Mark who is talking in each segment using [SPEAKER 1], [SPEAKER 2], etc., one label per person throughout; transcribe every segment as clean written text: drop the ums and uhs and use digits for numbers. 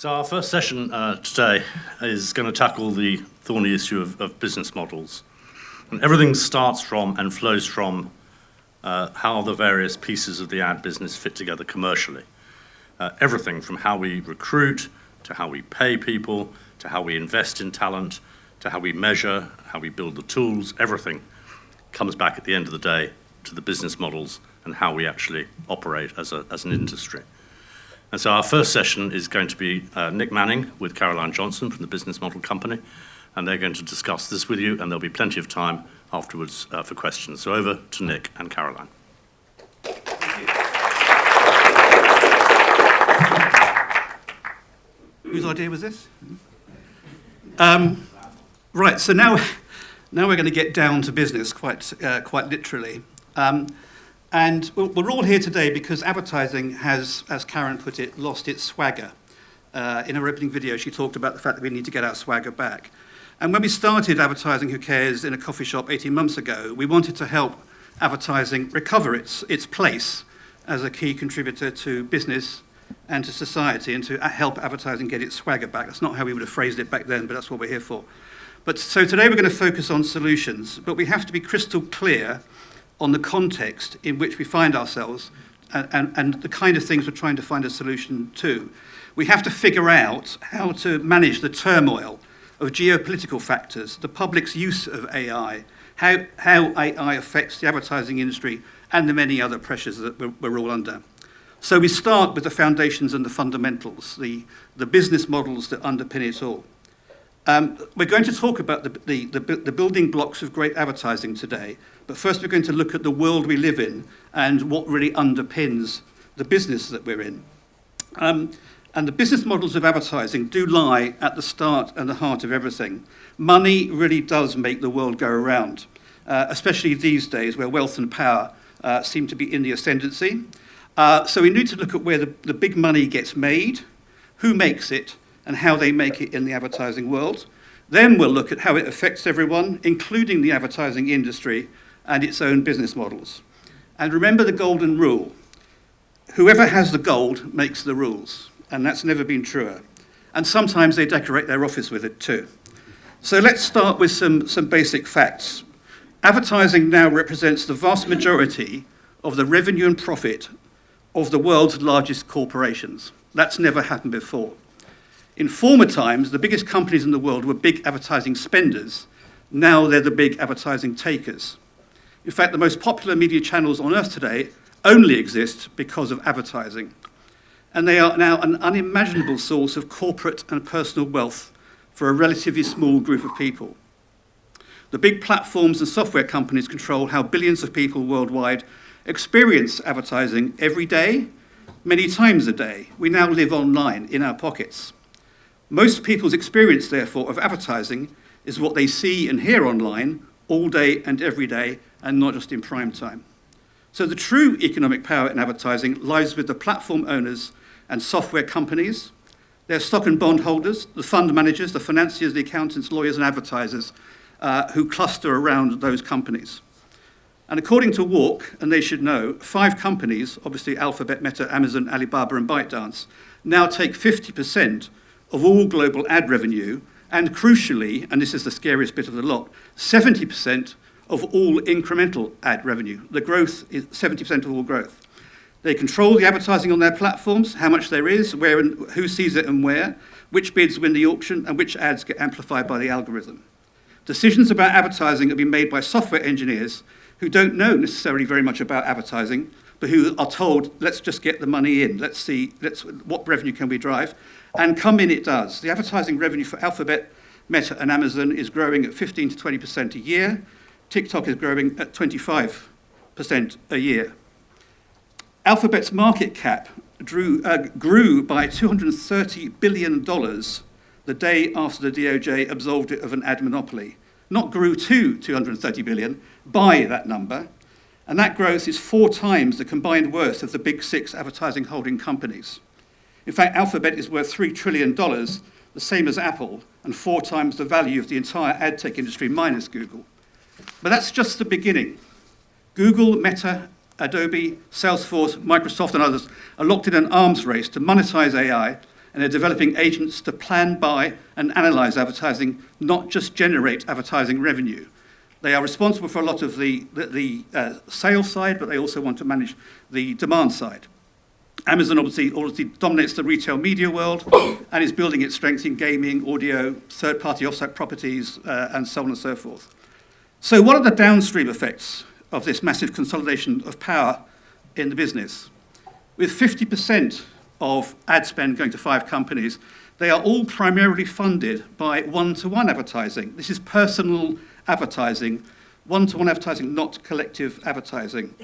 [SPEAKER 1] So our first session today is going to tackle the thorny issue of business models. And everything starts from and flows from how the various pieces of the ad business fit together commercially. Everything from how we recruit, to how we pay people, to how we invest in talent, to how we measure, how we build the tools, everything comes back at the end of the day to the business models and how we actually operate as an industry. And so our first session is going to be Nick Manning with Caroline Johnson from the Business Model Company, and they're going to discuss this with you, and there'll be plenty of time afterwards for questions. So over to Nick and Caroline.
[SPEAKER 2] Whose idea was this? Right, so now we're going to get down to business quite literally. And we're all here today because advertising has, as Karen put it, lost its swagger. In her opening video, she talked about the fact that we need to get our swagger back. And when we started Advertising Who Cares in a coffee shop 18 months ago, we wanted to help advertising recover its place as a key contributor to business and to society, and to help advertising get its swagger back. That's not how we would have phrased it back then, but that's what we're here for. But so today we're going to focus on solutions, but we have to be crystal clear on the context in which we find ourselves and the kind of things we're trying to find a solution to. We have to figure out how to manage the turmoil of geopolitical factors, the public's use of AI, how AI affects the advertising industry, and the many other pressures that we're all under. So we start with the foundations and the fundamentals, the business models that underpin it all. We're going to talk about the building blocks of great advertising today, but first we're going to look at the world we live in and what really underpins the business that we're in. And the business models of advertising do lie at the start and the heart of everything. Money really does make the world go around, especially these days where wealth and power seem to be in the ascendancy. So we need to look at where the big money gets made, who makes it, and how they make it in the advertising world. Then we'll look at how it affects everyone, including the advertising industry and its own business models. And remember the golden rule. Whoever has the gold makes the rules, and that's never been truer. And sometimes they decorate their office with it too. So let's start with some basic facts. Advertising now represents the vast majority of the revenue and profit of the world's largest corporations. That's never happened before. In former times, the biggest companies in the world were big advertising spenders. Now they're the big advertising takers. In fact, the most popular media channels on earth today only exist because of advertising. And they are now an unimaginable source of corporate and personal wealth for a relatively small group of people. The big platforms and software companies control how billions of people worldwide experience advertising every day, many times a day. We now live online in our pockets. Most people's experience, therefore, of advertising is what they see and hear online all day and every day, and not just in prime time. So the true economic power in advertising lies with the platform owners and software companies, their stock and bond holders, the fund managers, the financiers, the accountants, lawyers, and advertisers who cluster around those companies. And according to Walk, and they should know, 5 companies, obviously Alphabet, Meta, Amazon, Alibaba, and ByteDance, now take 50% of all global ad revenue, and crucially, and this is the scariest bit of the lot, 70% of all incremental ad revenue. The growth is 70% of all growth. They control the advertising on their platforms, how much there is, where and who sees it and where, which bids win the auction, and which ads get amplified by the algorithm. Decisions about advertising have been made by software engineers who don't know necessarily very much about advertising, but who are told, let's just get the money in, let's see what revenue can we drive, and come in it does. The advertising revenue for Alphabet, Meta, and Amazon is growing at 15 to 20% a year. TikTok is growing at 25% a year. Alphabet's market cap grew by $230 billion the day after the DOJ absolved it of an ad monopoly. Not grew to $230 billion, by that number. And that growth is 4 times the combined worth of the big 6 advertising holding companies. In fact, Alphabet is worth $3 trillion, the same as Apple, and 4 times the value of the entire ad tech industry minus Google. But that's just the beginning. Google, Meta, Adobe, Salesforce, Microsoft, and others are locked in an arms race to monetize AI and they're developing agents to plan, buy, and analyze advertising, not just generate advertising revenue. They are responsible for a lot of the sales side, but they also want to manage the demand side. Amazon obviously dominates the retail media world and is building its strength in gaming, audio, third-party offsite properties, and so on and so forth. So what are the downstream effects of this massive consolidation of power in the business? With 50% of ad spend going to 5 companies, they are all primarily funded by one-to-one advertising. This is personal advertising, one-to-one advertising, not collective advertising.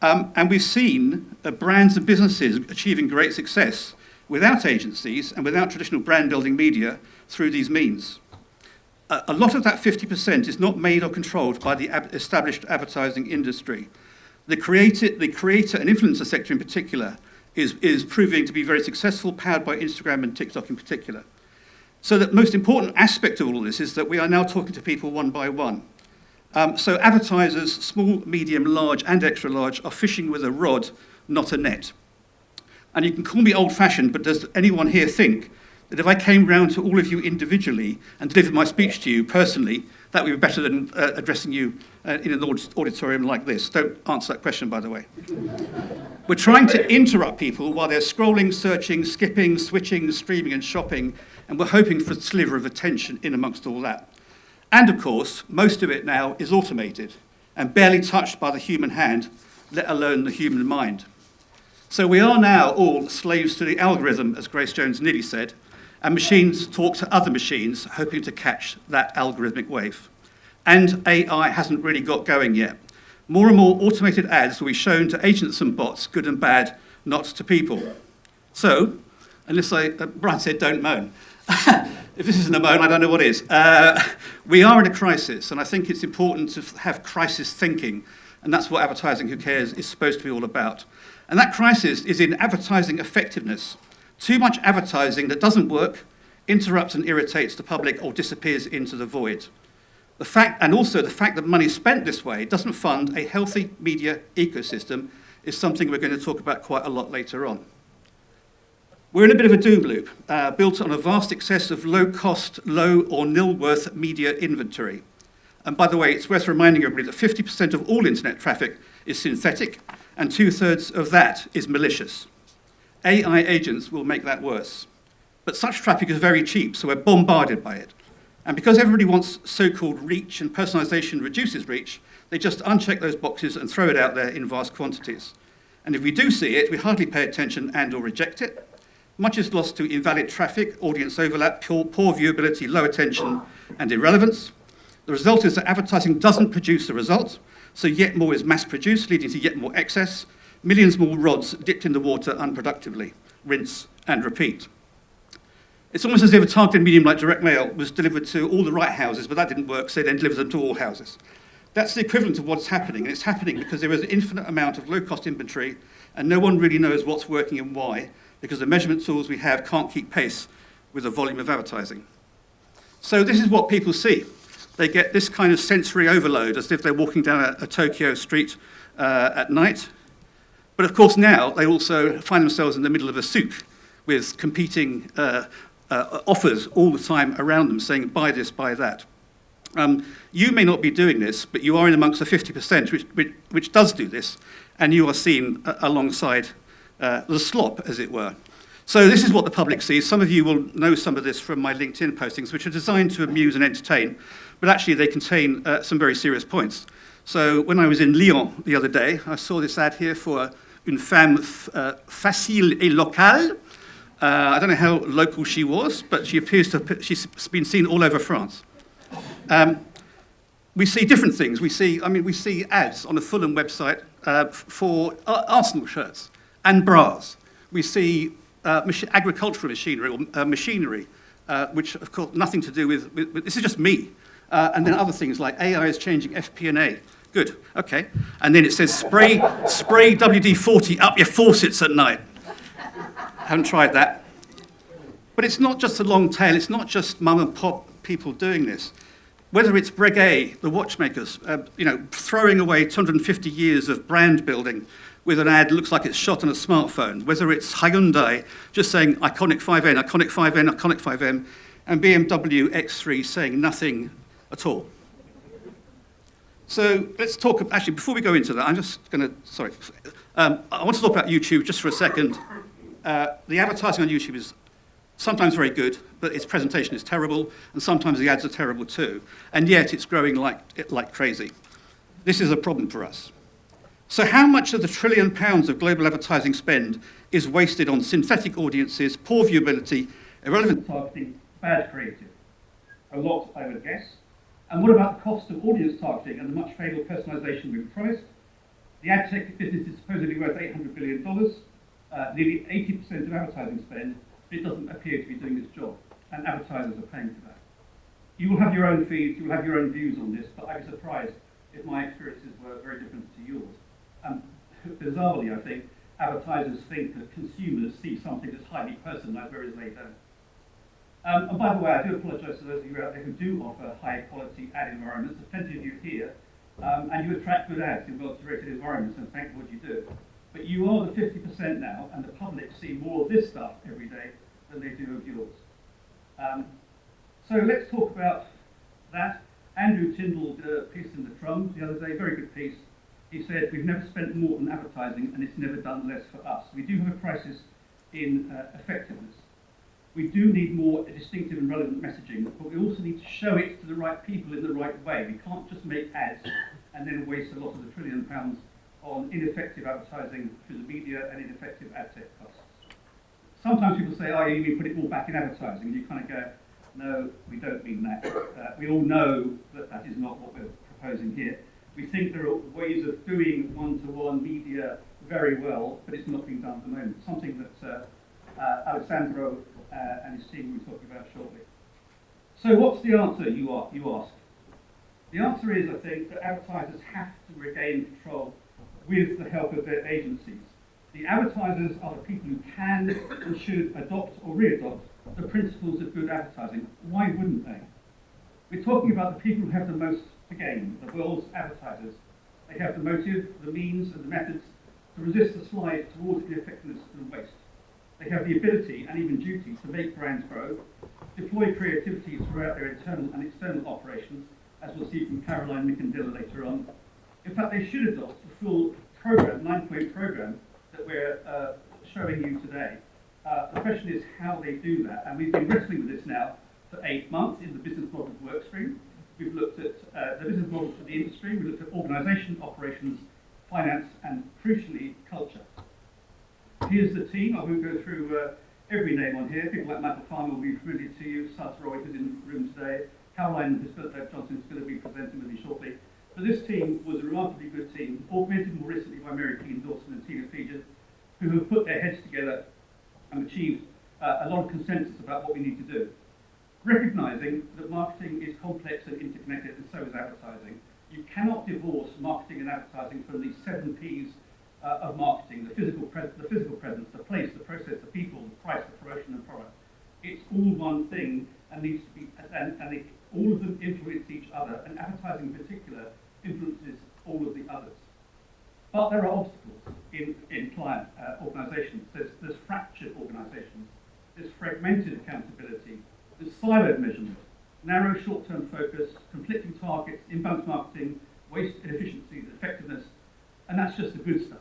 [SPEAKER 2] And we've seen brands and businesses achieving great success without agencies and without traditional brand-building media through these means. A lot of that 50% is not made or controlled by the established advertising industry. The creator and influencer sector in particular is proving to be very successful, powered by Instagram and TikTok in particular. So the most important aspect of all this is that we are now talking to people one by one. So advertisers, small, medium, large, and extra large, are fishing with a rod, not a net. And you can call me old-fashioned, but does anyone here think that if I came round to all of you individually and delivered my speech to you personally, that would be better than addressing you in an auditorium like this? Don't answer that question, by the way. We're trying to interrupt people while they're scrolling, searching, skipping, switching, streaming, and shopping, and we're hoping for a sliver of attention in amongst all that. And of course, most of it now is automated and barely touched by the human hand, let alone the human mind. So we are now all slaves to the algorithm, as Grace Jones nearly said, and machines talk to other machines, hoping to catch that algorithmic wave. And AI hasn't really got going yet. More and more automated ads will be shown to agents and bots, good and bad, not to people. So, unless Brian said don't moan. If this isn't a moan, I don't know what is. We are in a crisis, and I think it's important to have crisis thinking, and that's what Advertising Who Cares is supposed to be all about. And that crisis is in advertising effectiveness. Too much advertising that doesn't work, interrupts and irritates the public, or disappears into the void. The fact that money spent this way doesn't fund a healthy media ecosystem is something we're going to talk about quite a lot later on. We're in a bit of a doom loop, built on a vast excess of low-cost, low or nil-worth media inventory. And by the way, it's worth reminding everybody that 50% of all internet traffic is synthetic, and 2/3 of that is malicious. AI agents will make that worse. But such traffic is very cheap, so we're bombarded by it. And because everybody wants so-called reach and personalization reduces reach, they just uncheck those boxes and throw it out there in vast quantities. And if we do see it, we hardly pay attention and or reject it. Much is lost to invalid traffic, audience overlap, poor viewability, low attention, and irrelevance. The result is that advertising doesn't produce a result, so yet more is mass-produced, leading to yet more excess, millions more rods dipped in the water unproductively. Rinse and repeat. It's almost as if a targeted medium like direct mail was delivered to all the right houses, but that didn't work, so they then delivered them to all houses. That's the equivalent of what's happening, and it's happening because there is an infinite amount of low-cost inventory, and no one really knows what's working and why, because the measurement tools we have can't keep pace with the volume of advertising. So this is what people see. They get this kind of sensory overload as if they're walking down a Tokyo street at night. But of course now they also find themselves in the middle of a souk with competing offers all the time around them saying, buy this, buy that. You may not be doing this, but you are in amongst the 50% which does do this, and you are seen alongside the slop, as it were. So this is what the public sees. Some of you will know some of this from my LinkedIn postings, which are designed to amuse and entertain, but actually they contain some very serious points. So when I was in Lyon the other day, I saw this ad here for une femme facile et locale. I don't know how local she was, but she appears to have, she's been seen all over France. We see different things. We see ads on a Fulham website for Arsenal shirts and bras. We see agricultural machinery or machinery, which of course nothing to do with this is just me. And then other things like AI is changing FP&A. Good, okay. And then it says spray WD-40 up your faucets at night. Haven't tried that. But it's not just a long tail. It's not just mum and pop people doing this. Whether it's Breguet, the watchmakers, throwing away 250 years of brand building with an ad that looks like it's shot on a smartphone, whether it's Hyundai just saying iconic 5N, iconic 5N, iconic 5M, and BMW X3 saying nothing at all. So let's talk, actually, before we go into that, I'm just going to, sorry. I want to talk about YouTube just for a second. The advertising on YouTube is sometimes very good, but its presentation is terrible, and sometimes the ads are terrible too. And yet it's growing like crazy. This is a problem for us. So how much of the £1 trillion of global advertising spend is wasted on synthetic audiences, poor viewability, irrelevant targeting, bad creative? A lot, I would guess. And what about the cost of audience targeting and the much fabled personalization we've promised? The ad tech business is supposedly worth $800 billion, nearly 80% of advertising spend, but it doesn't appear to be doing its job, and advertisers are paying for that. You will have your own feeds, you will have your own views on this, but I'd be surprised if my experiences were very different to yours. Bizarrely, I think, advertisers think that consumers see something that's highly personalised, whereas they don't. And by the way, I do apologise to those of you out there who do offer high-quality ad environments. There's plenty of you here, and you attract good ads in well-curated environments, and thank God you do. But you are the 50% now, and the public see more of this stuff every day than they do of yours. So let's talk about that. Andrew Tyndall did a piece in the Trums the other day, very good piece. He said, we've never spent more on advertising, and it's never done less for us. We do have a crisis in effectiveness. We do need more distinctive and relevant messaging, but we also need to show it to the right people in the right way. We can't just make ads and then waste a lot of the £1 trillion on ineffective advertising through the media and ineffective ad tech costs. Sometimes people say, oh, you mean put it all back in advertising, and you kind of go, no, we don't mean that. We all know that that is not what we're proposing here. We think there are ways of doing one-to-one media very well, but it's not being done at the moment. Something that Alessandro and his team will be talking about shortly. So what's the answer, you ask? The answer is, I think, that advertisers have to regain control with the help of their agencies. The advertisers are the people who can and should adopt or re-adopt the principles of good advertising. Why wouldn't they? We're talking about the people who have the most to gain, the world's advertisers. They have the motive, the means, and the methods to resist the slide towards ineffectiveness and waste. They have the ability and even duty to make brands grow, deploy creativity throughout their internal and external operations, as we'll see from Caroline Mickendilla later on. In fact, they should adopt the full program, 9-point program, that we're showing you today. The question is how they do that, and we've been wrestling with this now for 8 months in the business models work stream. We've looked at the business models for the industry, we looked at organisation, operations, finance, and crucially, culture. Here's the team. I won't go through every name on here. People like Michael Farmer will be familiar to you. Saz Roy, who's in the room today. Caroline Johnson is going to be presenting with me shortly. But this team was a remarkably good team, augmented more recently by Mary Keane Dawson and Tina Feger, who have put their heads together and achieved a lot of consensus about what we need to do. Recognising that marketing is complex and interconnected, and so is advertising. You cannot divorce marketing and advertising from these 7 Ps of marketing: the physical presence, the place, the process, the people, the price, the promotion, and product. It's all one thing, and needs to be, all of them influence each other, and advertising in particular influences all of the others. But there are obstacles in client organisations. There's fractured organisations, there's fragmented accountability, there's siloed measurement, narrow short-term focus, conflicting targets, imbalanced marketing, waste, inefficiency, effectiveness, and that's just the good stuff.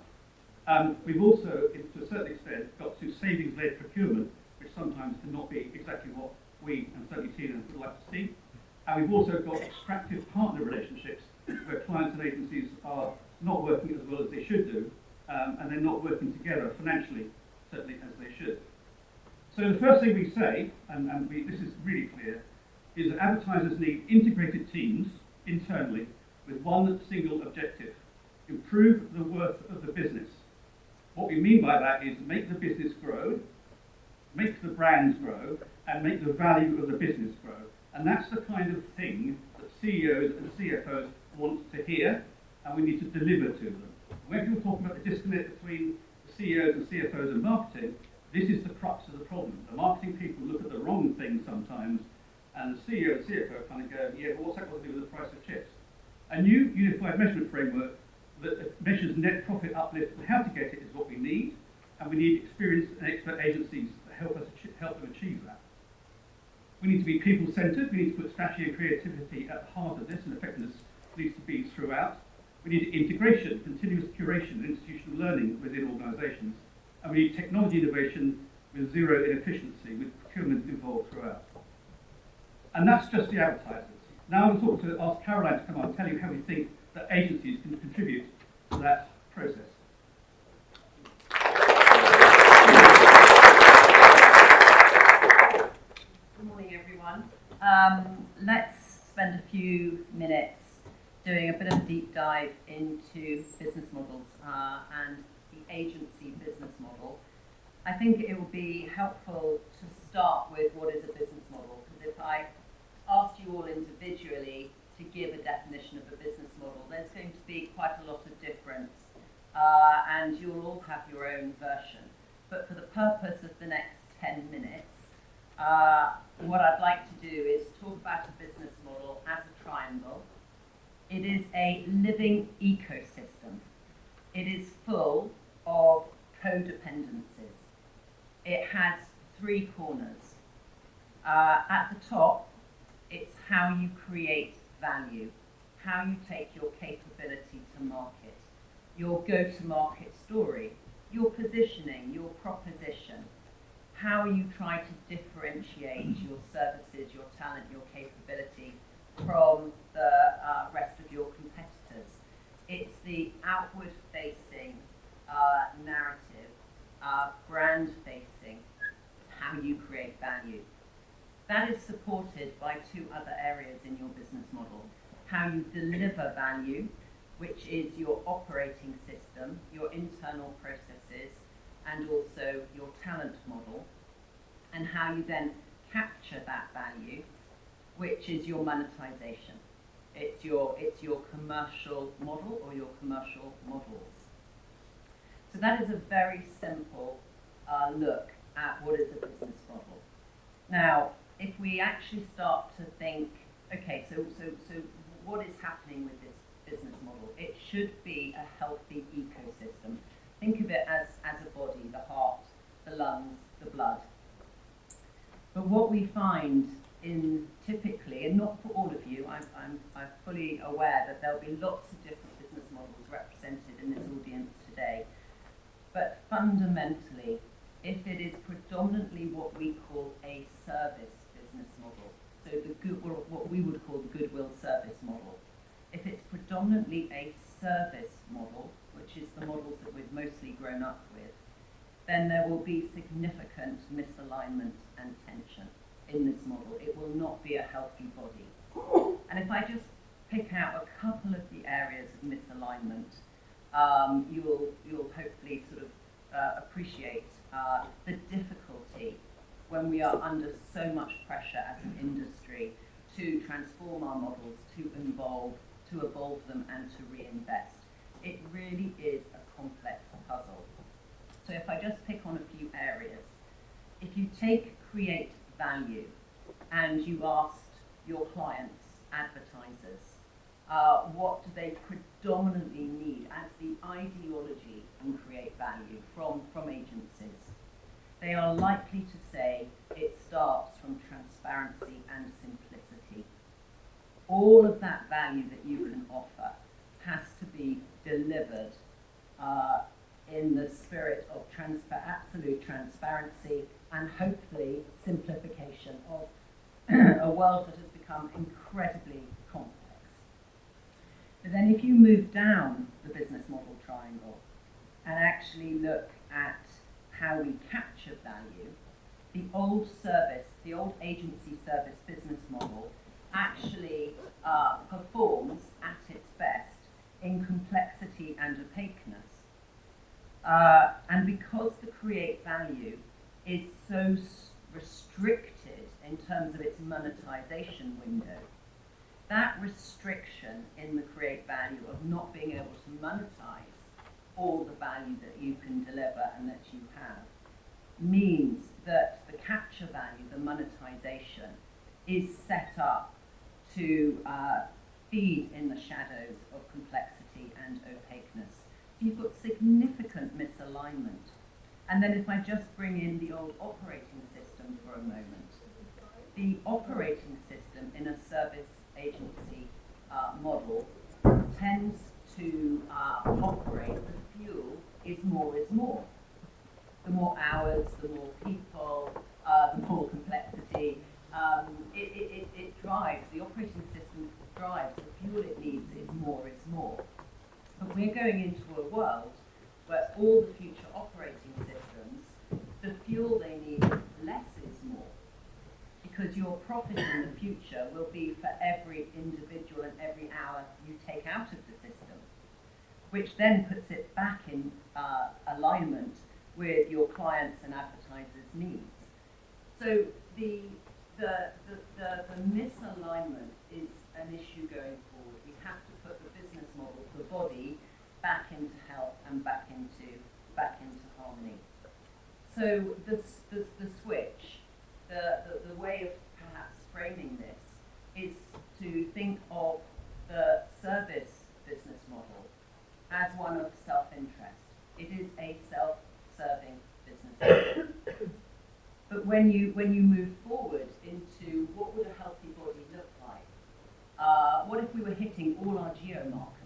[SPEAKER 2] We've also, to a certain extent, got to savings-led procurement, which sometimes cannot be exactly what we, and certainly Tina, would like to see. And we've also got extractive partner relationships, where clients and agencies are not working as well as they should do, and they're not working together financially, certainly as they should. So the first thing we say, and this is really clear, is that advertisers need integrated teams internally with one single objective: improve the worth of the business. What we mean by that is make the business grow, make the brands grow, and make the value of the business grow. And that's the kind of thing that CEOs and CFOs want to hear, and we need to deliver to them. When people talk about the disconnect between the CEOs and CFOs and marketing, this is the crux of the problem. The marketing people look at the wrong thing sometimes, and the CEO and CFO kind of go, yeah, but what's that got to do with the price of chips? A new unified measurement framework that measures net profit uplift and how to get it is what we need, and we need experienced and expert agencies that help them achieve that. We need to be people-centred, we need to put strategy and creativity at the heart of this, and effectiveness needs to be throughout. We need integration, continuous curation and institutional learning within organisations, and we need technology innovation with zero inefficiency, with procurement involved throughout. And that's just the advertisers. Now I'm going to ask Caroline to come on and tell you how we think that agencies can contribute to that process.
[SPEAKER 3] Good morning, everyone. Let's spend a few minutes doing a bit of a deep dive into business models and the agency business model. I think it will be helpful to start with what is a business model, because if I asked you all individually to give a definition of a business model, there's going to be quite a lot of difference, and you'll all have your own version. But for the purpose of the next 10 minutes, what I'd like to do is talk about a business model as a triangle. It is a living ecosystem. It is full of codependencies. It has three corners. At the top, it's how you create value, how you take your capability to market, your go-to-market story, your positioning, your proposition, how you try to differentiate your services, your talent, your capability from the rest of your competitors. It's the outward-facing narrative, brand-facing, how you create value. That is supported by two other areas in your business model. How you deliver value, which is your operating system, your internal processes, and also your talent model, and how you then capture that value, which is your monetization. It's your commercial model or your commercial models. So that is a very simple look at what is a business model. Now, if we actually start to think, okay, so what is happening with this business model? It should be a healthy ecosystem. Think of it as a body, the heart, the lungs, the blood. But what we find in typically, and not for all of you, I'm fully aware that there'll be lots of different business models represented in this audience today. But fundamentally, if it is predominantly what we call a service business model, so what we would call the goodwill service model, if it's predominantly a service model, which is the models that we've mostly grown up with, then there will be significant misalignment and tension in this model. It will not be a healthy body. And if I just pick out a couple of the areas of misalignment, you'll hopefully sort of appreciate the difficulty when we are under so much pressure as an industry to transform our models, to evolve them and to reinvest. It really is a complex puzzle. So if I just pick on a few areas, if you take create value and you asked your clients, advertisers, what do they predominantly need as the ideology in create value from agencies, they are likely to say it starts from transparency and simplicity. All of that value that you can offer has to be delivered in the spirit of absolute transparency and hopefully simplification of a world that has become incredibly complex. But then if you move down the business model triangle and actually look at how we capture value, the old agency service business model actually performs at its best in complexity and opaqueness. And because the create value is so restricted in terms of its monetization window, that restriction in the create value of not being able to monetize all the value that you can deliver and that you have means that the capture value, the monetization, is set up to feed in the shadows of complexity and opaqueness. And then if I just bring in the old operating system for a moment, the operating system in a service agency model tends to operate, the fuel is more. The more hours, the more people, the more complexity, it drives, the operating system drives, the fuel it needs is more. But we're going into a world where all the future operating systems, the fuel they need less is more. Because your profit in the future will be for every individual and every hour you take out of the system, which then puts it back in alignment with your clients' and advertisers' needs. So the misalignment is an issue going forward. We have to put the business model, the body, back into health and back into harmony. So the switch, the way of perhaps framing this is to think of the service business model as one of self-interest. It is a self-serving business model. But when you move forward into what would a healthy body look like? What if we were hitting all our geo-markers?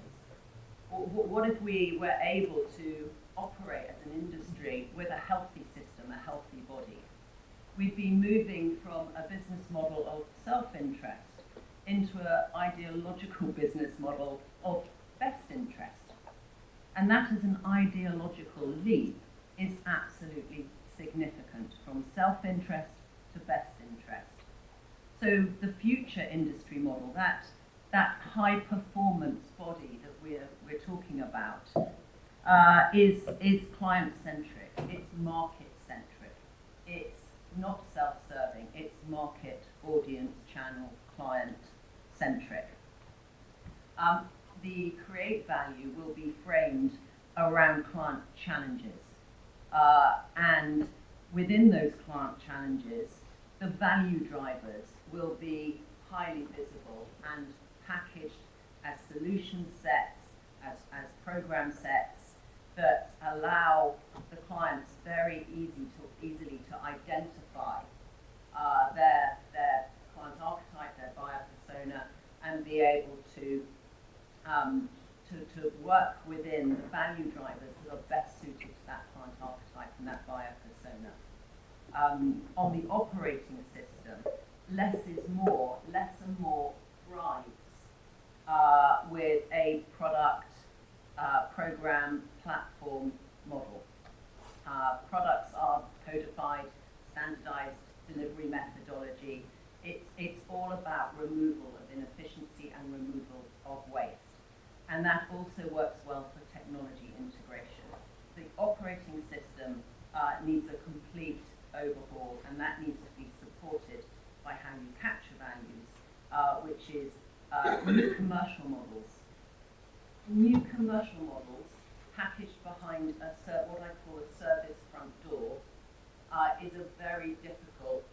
[SPEAKER 3] What if we were able to operate as an industry with a healthy system, a healthy body? We'd be moving from a business model of self-interest into an ideological business model of best interest. And that as an ideological leap is absolutely significant, from self-interest to best interest. So the future industry model, that high performance body that we're talking about, is client-centric, it's market-centric, it's not self-serving, it's market, audience, channel, client-centric. The create value will be framed around client challenges. And within those client challenges, the value drivers will be highly visible and packaged as solution sets, as program sets that allow the clients very easily to identify their client archetype, their buyer persona, and be able to work within the value drivers that are best suited to that client archetype and that buyer persona. On the operating system, less is more, less and more thrives with a product, program, platform model. Products are codified, standardized delivery methodology. It's all about removal of inefficiency and removal of waste. And that also works well for technology integration. The operating system needs a complete overhaul, and that needs to be supported by how you capture values, which is new commercial models. New commercial models packaged behind what I call a service front door is a very difficult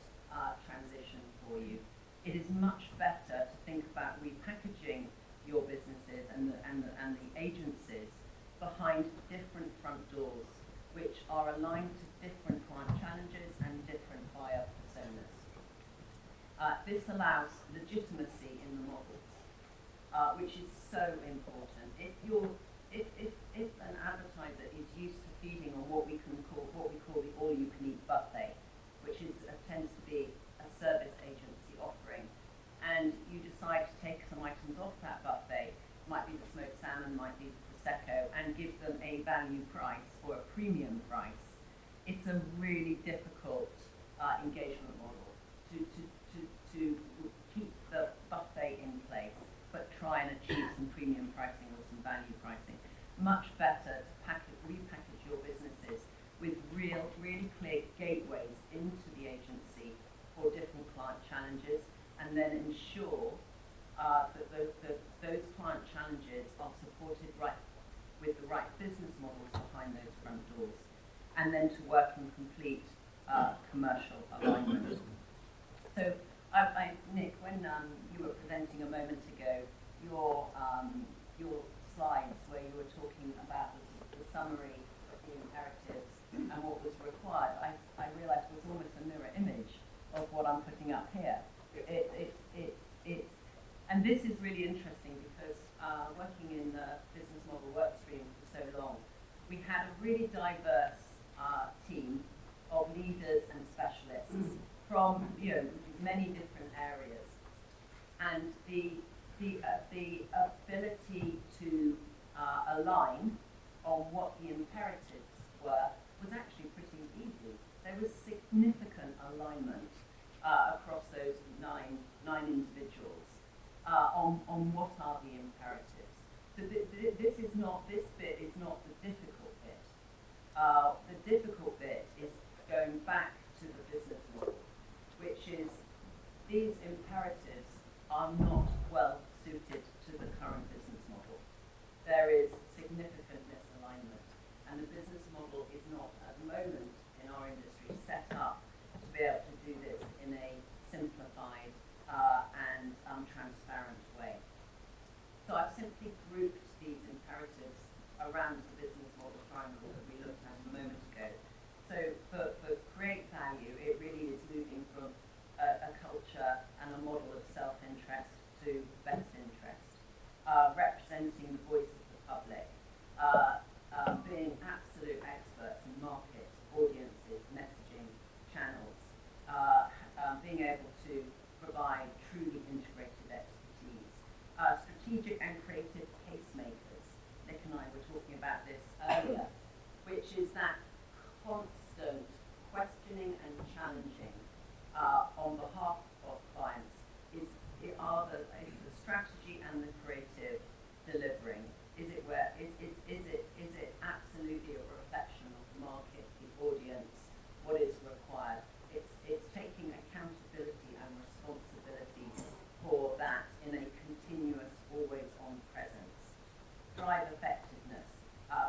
[SPEAKER 3] transition for you. It is much better to think about repackaging your businesses and the agencies behind different front doors, which are aligned to different client challenges and different buyer personas. This allows legitimacy in the models, which is so important. If an advertiser is used to feeding on what we call the all-you-can-eat buffet, which tends to be a service agency offering, and you decide to take some items off that buffet, might be the smoked salmon, might be the Prosecco, and give them a value price or a premium price, it's a really difficult engagement model to keep the buffet in place, but try and achieve some premium pricing or some value pricing. Much better to repackage your businesses with really clear gateways into the agency for different client challenges, and then ensure that those client challenges are supported with the right business models behind those front doors, and then to work in complete commercial alignment. So, Nick, when you were presenting a moment ago, your slides where you were talking about the summary of the imperatives and what was really diverse team of leaders and specialists from many different areas, and the ability to align on what the imperatives were was actually pretty easy. There was significant alignment across those nine individuals on what are the imperatives. So this bit is not the difficult bit. The difficult bit is going back to the business model, which is these imperatives are not well suited to the current business model. There is significant misalignment, and the business model is not, at the moment in our industry, set up to be able to do this in a simplified and transparent way. So I've simply grouped these imperatives around the business model triangle that we looked at a moment ago. So for create value, it really is moving from a culture and a model of self-interest to best interest, representing the voice of the public, being absolute experts in market, audiences, messaging, channels, being able to provide truly integrated expertise, strategic and creative casemakers. Nick and I were talking about this earlier, which is that constant questioning and challenging on behalf of clients. Is the strategy and the creative delivering? Is it absolutely a reflection of the market, the audience, what is required? It's taking accountability and responsibility for that in a continuous, always-on presence. Drive effectiveness,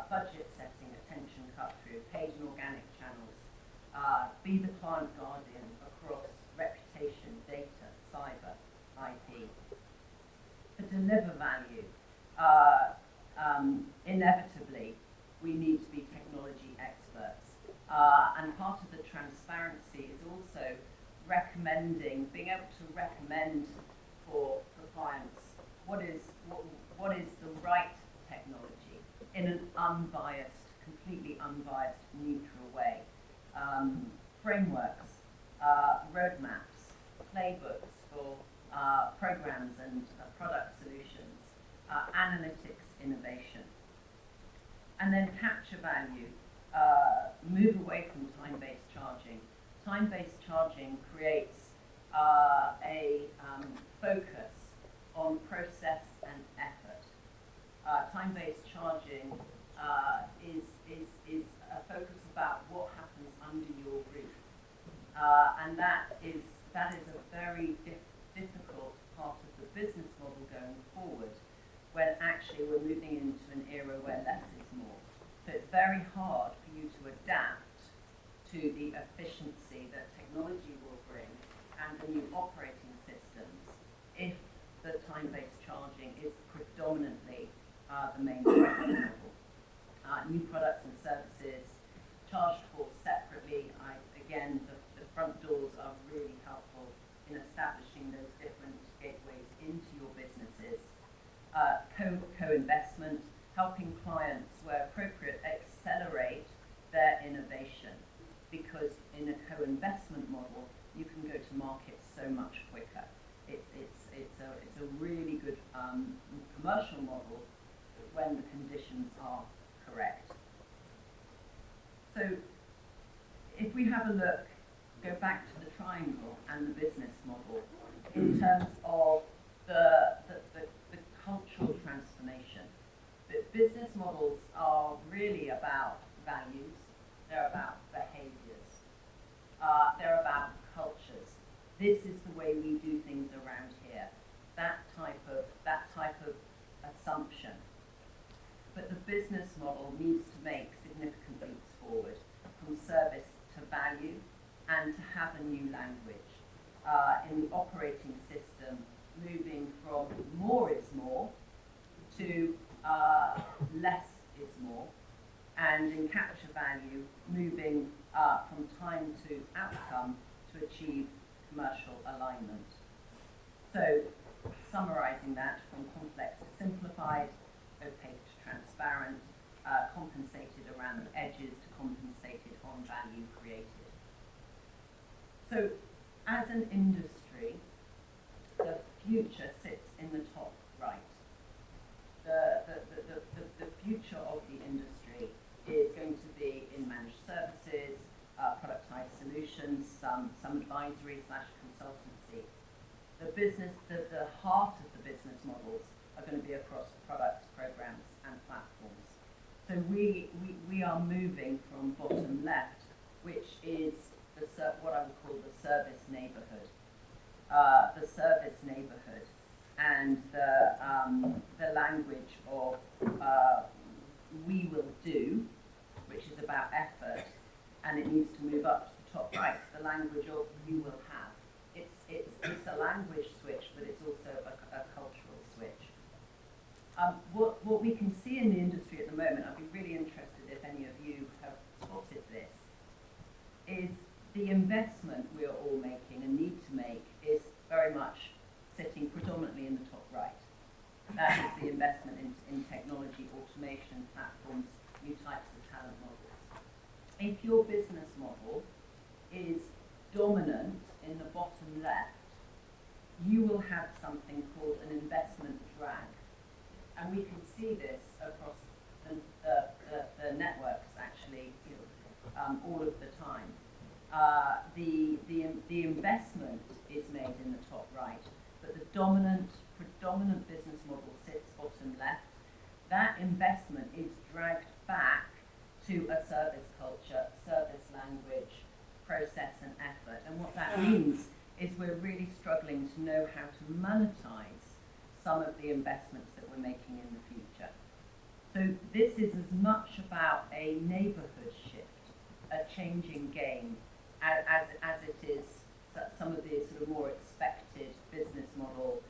[SPEAKER 3] budget setting, attention cut through, paid and organic channels. Be the client guardian across reputation, data, cyber, IP. To deliver value, inevitably, we need to be technology experts. And part of the transparency is also being able to recommend for clients what is the right technology in an unbiased, completely unbiased, neutral way. Frameworks, roadmaps, playbooks for programs and product solutions, analytics, innovation. And then capture value, move away from time-based charging. Time-based charging creates a focus on process and effort. Time-based charging is a focus about what happens under your roof, and that is a very difficult part of the business model going forward, when actually we're moving into an era where less is more. So it's very hard for you to adapt to the efficiency that technology will bring and the new operating systems if the time-based charging is predominantly the main pricing model. New products and services charged for separately. Again, the front doors are really helpful in establishing those different gateways into your businesses. Co-investment, helping clients where appropriate accelerate their innovation, because in a co-investment model you can go to market so much quicker. It's a really good commercial model when the conditions are correct. So if we have a look, go back to the triangle and the business model in terms of the cultural transformation. But business models are really about values, they're about behaviors, they're about cultures. This is the way we do things around here. That type of assumption. But the business model needs to make significant leaps forward from service to value and to have a new language. In the operating system, moving from more is more to less is more, and in capture value, moving from time to outcome to achieve commercial alignment. So, summarising that, from complex to simplified, opaque to transparent, compensated around the edges to compensate it on value created. So, as an industry, the future sits in the top right. The future of the industry is going to be in managed services, productized solutions, some advisory / consultancy. The heart of the business models are going to be across products, programs, and platforms. So we are moving from bottom left, which is what I would call the service neighborhood. The service neighborhood and the language of we will do, which is about effort, and it needs to move up to the top right, the language of you will have. It's a language switch, but it's also a cultural switch. What we can see in the industry at the moment, I'd be really interested if any of you have spotted this, is the investment we are all making and need to make is very much sitting predominantly in the top right. That is the investment in technology, automation, platforms, new types of talent models. If your business model is dominant in the bottom left, you will have something called an investment drag. And we can see this across the networks actually, all of the time. The investment is made in the top right, but the predominant business model sits bottom left. That investment is dragged back to a service culture, service language, process and effort. And what that means is we're really struggling to know how to monetize some of the investments that we're making in the future. So this is as much about a neighborhood shift, a changing game, as it is some of the sort of more expected business model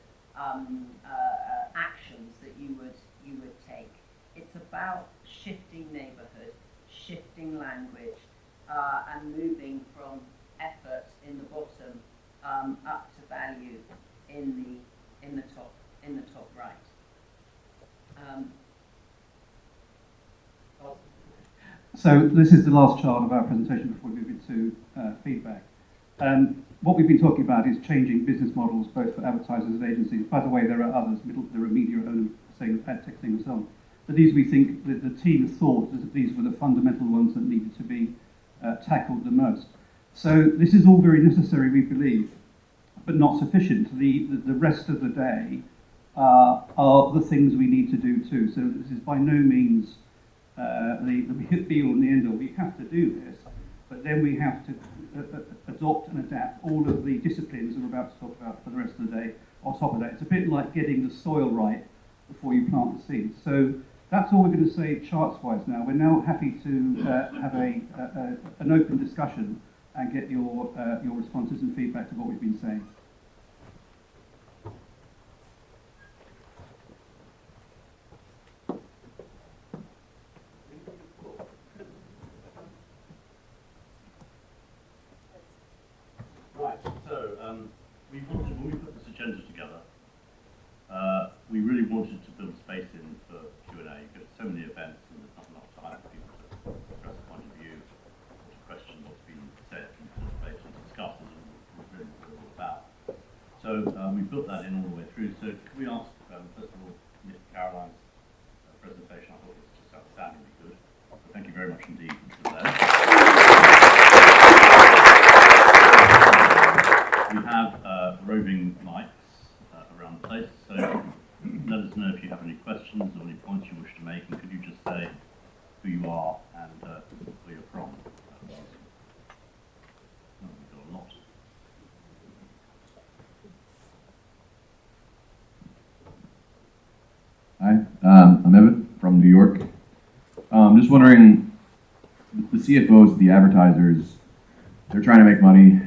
[SPEAKER 3] actions that you would take. It's about shifting neighborhood, shifting language, and moving from effort in the bottom up to value in the top right.
[SPEAKER 2] So this is the last chart of our presentation before we move into feedback. What we've been talking about is changing business models both for advertisers and agencies. By the way, there are others, there are media owners saying ad tech things and so on. But these we think that the team thought that these were the fundamental ones that needed to be tackled the most. So this is all very necessary, we believe, but not sufficient. The rest of the day are the things we need to do too. So this is by no means the be-all and the end-all. We have to do this, but then we have to adopt and adapt all of the disciplines that we're about to talk about for the rest of the day on top of that. It's a bit like getting the soil right before you plant the seeds. So that's all we're going to say charts-wise now. We're now happy to have an open discussion and get your responses and feedback to what we've been saying.
[SPEAKER 1] Right, so when we put this agenda together, we really wanted to build space in for Q&A. You've got so many events and there's not enough time for people to express a point of view or to question what's been said and participate and discuss as really what we're all about. So we built that in all the way through. So can we ask, first of all, Mr. Caroline's presentation? I thought it was just outstandingly good. So thank you very much indeed for that. We have roving mics around the place, so let us know if you have any questions or any points you wish to make, and could you just say who you are and where you're from? We've got a lot.
[SPEAKER 4] Hi, I'm Evan from New York. Just wondering, the CFOs, the advertisers, they're trying to make money.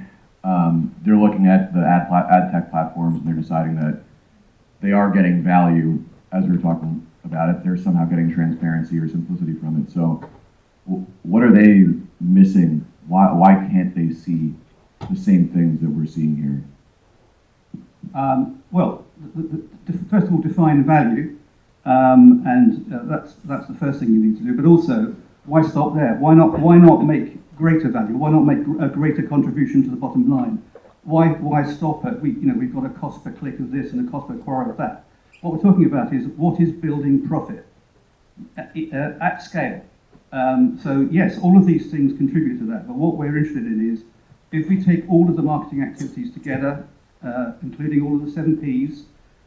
[SPEAKER 4] They're looking at the ad tech platforms and they're deciding that they are getting value, as we were talking about it. They're somehow getting transparency or simplicity from it. So what are they missing? Why can't they see the same things that we're seeing here?
[SPEAKER 2] Well, first of all, define value, and that's the first thing you need to do. But also, Why stop there? Why not make greater value? Why not make a greater contribution to the bottom line? Why stop at we've got a cost per click of this and a cost per query of that? What we're talking about is what is building profit at scale. So yes, all of these things contribute to that. But what we're interested in is if we take all of the marketing activities together, including all of the 7 Ps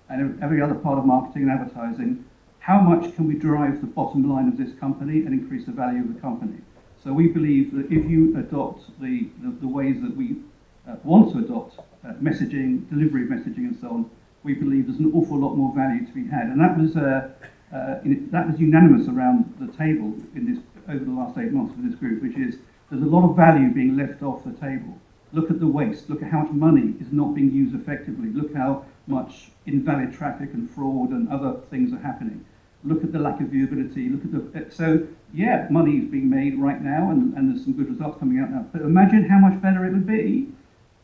[SPEAKER 2] and every other part of marketing and advertising, how much can we drive the bottom line of this company and increase the value of the company? So we believe that if you adopt the ways that we want to adopt messaging, delivery of messaging and so on, we believe there's an awful lot more value to be had. And that was unanimous around the table over the last 8 months for this group, which is there's a lot of value being left off the table. Look at the waste. Look at how much money is not being used effectively. Look how much invalid traffic and fraud and other things are happening. Look at the lack of viewability. So yeah, money is being made right now, and there's some good results coming out now. But imagine how much better it would be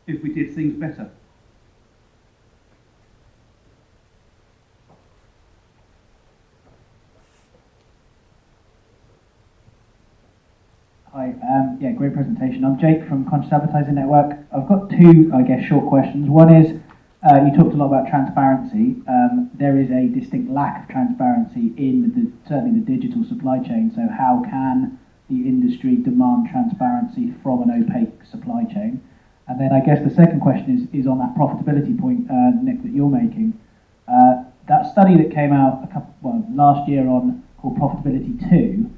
[SPEAKER 2] if we did things better.
[SPEAKER 5] Hi, yeah, great presentation. I'm Jake from Conscious Advertising Network. I've got 2, I guess, short questions. One is, you talked a lot about transparency. There is a distinct lack of transparency in certainly the digital supply chain. So how can the industry demand transparency from an opaque supply chain? And then I guess the second question is on that profitability point, Nick, that you're making. That study that came out last year called Profitability 2,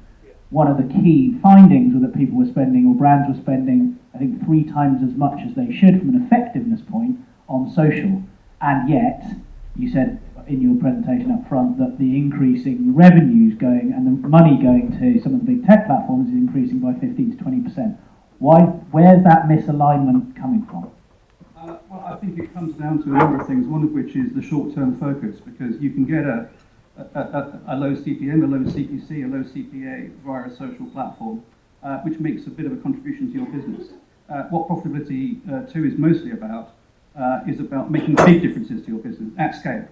[SPEAKER 5] one of the key findings was that people were spending, or brands were spending, I think 3 times as much as they should from an effectiveness point on social. And yet, you said in your presentation up front that the increasing revenues going and the money going to some of the big tech platforms is increasing by 15 to 20%. Where's that misalignment coming from?
[SPEAKER 2] Well, I think it comes down to a number of things, one of which is the short-term focus, because you can get a low CPM, a low CPC, a low CPA via a social platform, which makes a bit of a contribution to your business. What Profitability 2 is mostly about is about making big differences to your business at scale,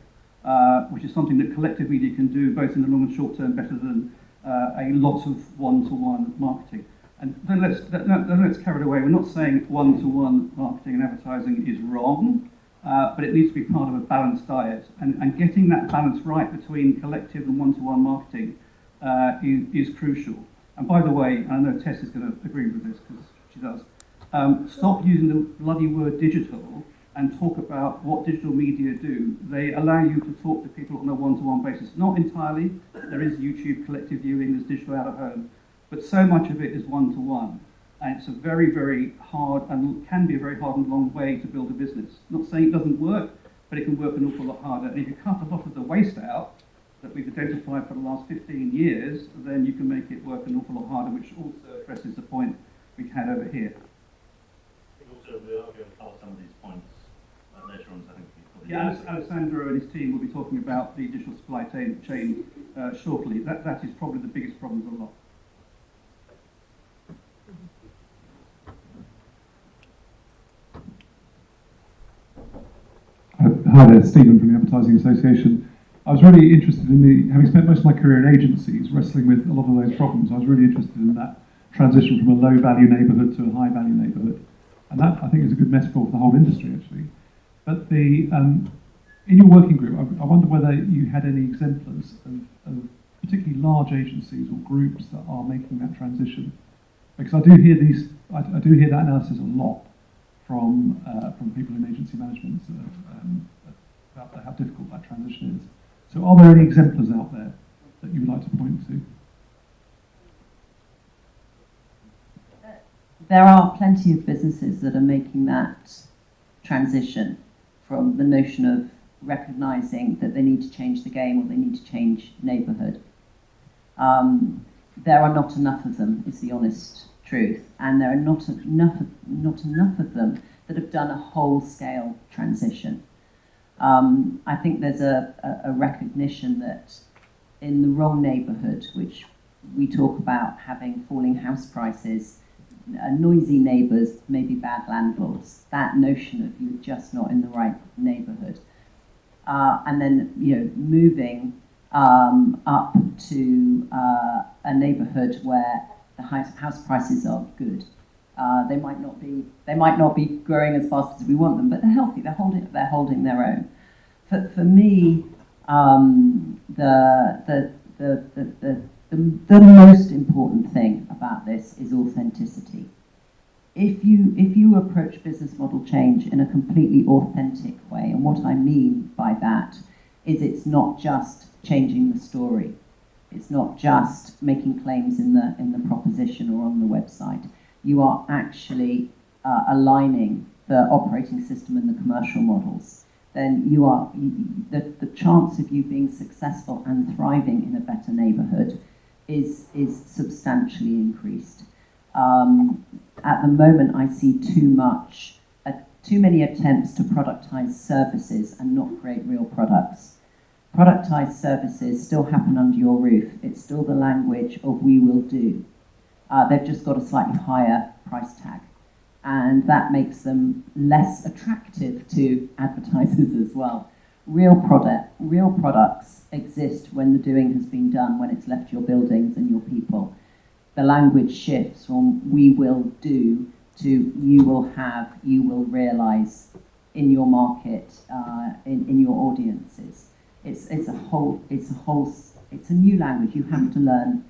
[SPEAKER 2] which is something that collective media can do both in the long and short term better than a lot of one-to-one marketing. And then let's carry it away. We're not saying one-to-one marketing and advertising is wrong, but it needs to be part of a balanced diet. And getting that balance right between collective and one-to-one marketing is crucial. And by the way, I know Tess is going to agree with this because she does, stop using the bloody word digital and talk about what digital media do. They allow you to talk to people on a one-to-one basis. Not entirely. There is YouTube collective viewing, there's digital out of home. But so much of it is one-to-one. And it's a very, very hard and can be a very hard and long way to build a business. Not saying it doesn't work, but it can work an awful lot harder. And if you cut a lot of the waste out that we've identified for the last 15 years, then you can make it work an awful lot harder, which also addresses the point we had over here.
[SPEAKER 1] I think also we are going to cover some of these points later on, I think.
[SPEAKER 2] Yeah, Alessandro and his team will be talking about the digital supply chain shortly. That is probably the biggest problem of the lot.
[SPEAKER 6] Hi there, Stephen from the Advertising Association. I was really interested in having spent most of my career in agencies, wrestling with a lot of those problems. I was really interested in that transition from a low-value neighbourhood to a high-value neighbourhood. And that, I think, is a good metaphor for the whole industry, actually. But in your working group, I wonder whether you had any exemplars of particularly large agencies or groups that are making that transition. Because I do hear that analysis a lot from people in agency management about how difficult that transition is. So are there any exemplars out there that you would like to point to?
[SPEAKER 3] There are plenty of businesses that are making that transition from the notion of recognising that they need to change the game or they need to change neighbourhood. There are not enough of them, is the honest truth, and there are not enough of them that have done a whole-scale transition. I think there's a recognition that in the wrong neighbourhood, which we talk about having falling house prices, noisy neighbours, maybe bad landlords, that notion of you're just not in the right neighbourhood. And then, moving up to a neighbourhood where the house prices are good. They might not be growing as fast as we want them, but they're healthy. They're holding their own. For me, the most important thing about this is authenticity. If you approach business model change in a completely authentic way, and what I mean by that is it's not just changing the story. It's not just making claims in the proposition or on the website. You are actually aligning the operating system and the commercial models. Then the chance of you being successful and thriving in a better neighbourhood is substantially increased. At the moment, I see too many attempts to productize services and not create real products. Productized services still happen under your roof. It's still the language of we will do. They've just got a slightly higher price tag. And that makes them less attractive to advertisers as well. Real products exist when the doing has been done, when it's left your buildings and your people. The language shifts from we will do to you will realise in your market, in your audiences. It's a new language. You have to learn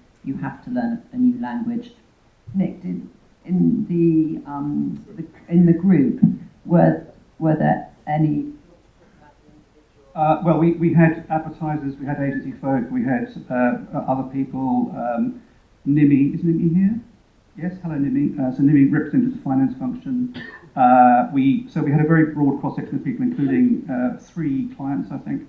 [SPEAKER 3] a new language. Nick, in the group, were there any?
[SPEAKER 2] Well, we had advertisers, we had agency folk, we had other people. Nimi, is Nimi here? Yes, hello Nimi. So Nimi represented the finance function. We had a very broad cross-section of people, including 3 clients, I think.